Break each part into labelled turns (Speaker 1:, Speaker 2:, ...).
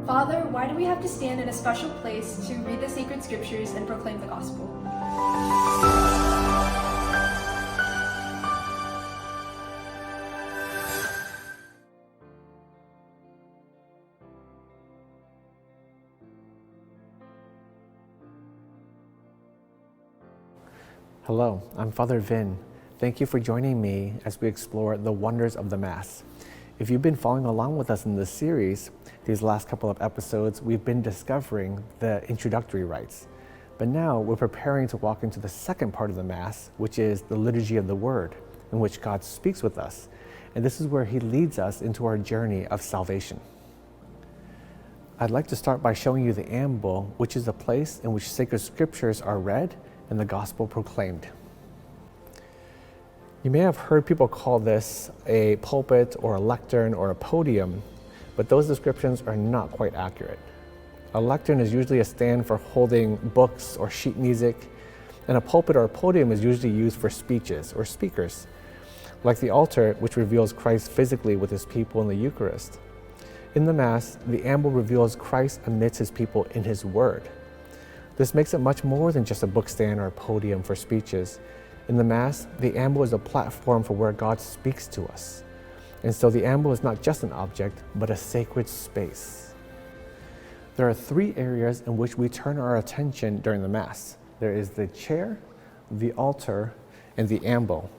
Speaker 1: Father, why do we have to stand in a special place to read the sacred scriptures and proclaim the gospel?
Speaker 2: Hello, I'm Father Vin. Thank you for joining me as we explore the wonders of the Mass. If you've been following along with us in this series, these last couple of episodes, we've been discovering the introductory rites. But now we're preparing to walk into the second part of the Mass, which is the liturgy of the Word, in which God speaks with us. And this is where He leads us into our journey of salvation. I'd like to start by showing you the amble, which is a place in which sacred scriptures are read and the gospel proclaimed. You may have heard people call this a pulpit or a lectern or a podium, but those descriptions are not quite accurate. A lectern is usually a stand for holding books or sheet music, and a pulpit or a podium is usually used for speeches or speakers, like the altar, which reveals Christ physically with His people in the Eucharist. In the Mass, the amble reveals Christ amidst His people in His Word. This makes it much more than just a book stand or a podium for speeches. In the Mass, the amble is a platform for where God speaks to us. And so the amble is not just an object, but a sacred space. There are three areas in which we turn our attention during the Mass. There is the chair, the altar, and the amble.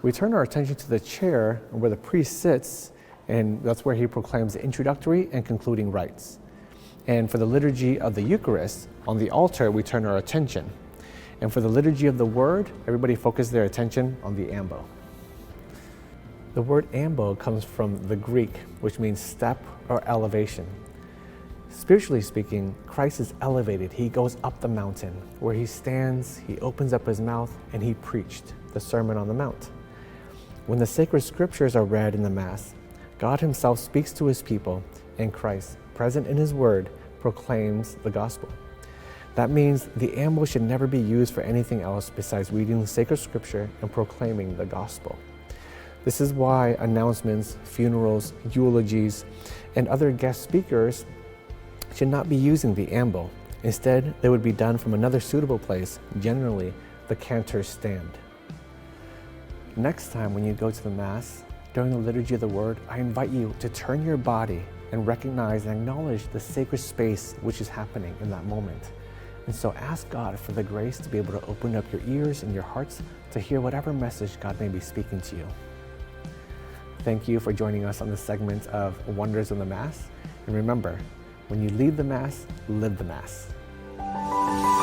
Speaker 2: We turn our attention to the chair where the priest sits, and that's where he proclaims the introductory and concluding rites. And for the liturgy of the Eucharist, on the altar we turn our attention. And for the liturgy of the Word, everybody focuses their attention on the amble. The word amble comes from the Greek, which means step or elevation. Spiritually speaking, Christ is elevated. He goes up the mountain. Where He stands, He opens up His mouth, and He preached the Sermon on the Mount. When the sacred scriptures are read in the Mass, God Himself speaks to His people, and Christ, present in His Word, proclaims the gospel. That means the amble should never be used for anything else besides reading the sacred scripture and proclaiming the gospel. This is why announcements, funerals, eulogies, and other guest speakers should not be using the amble. Instead, they would be done from another suitable place, generally the cantor's stand. Next time when you go to the Mass, during the liturgy of the Word, I invite you to turn your body and recognize and acknowledge the sacred space which is happening in that moment. And so ask God for the grace to be able to open up your ears and your hearts to hear whatever message God may be speaking to you. Thank you for joining us on this segment of Wonders of the Mass. And remember, when you lead the Mass, live the Mass.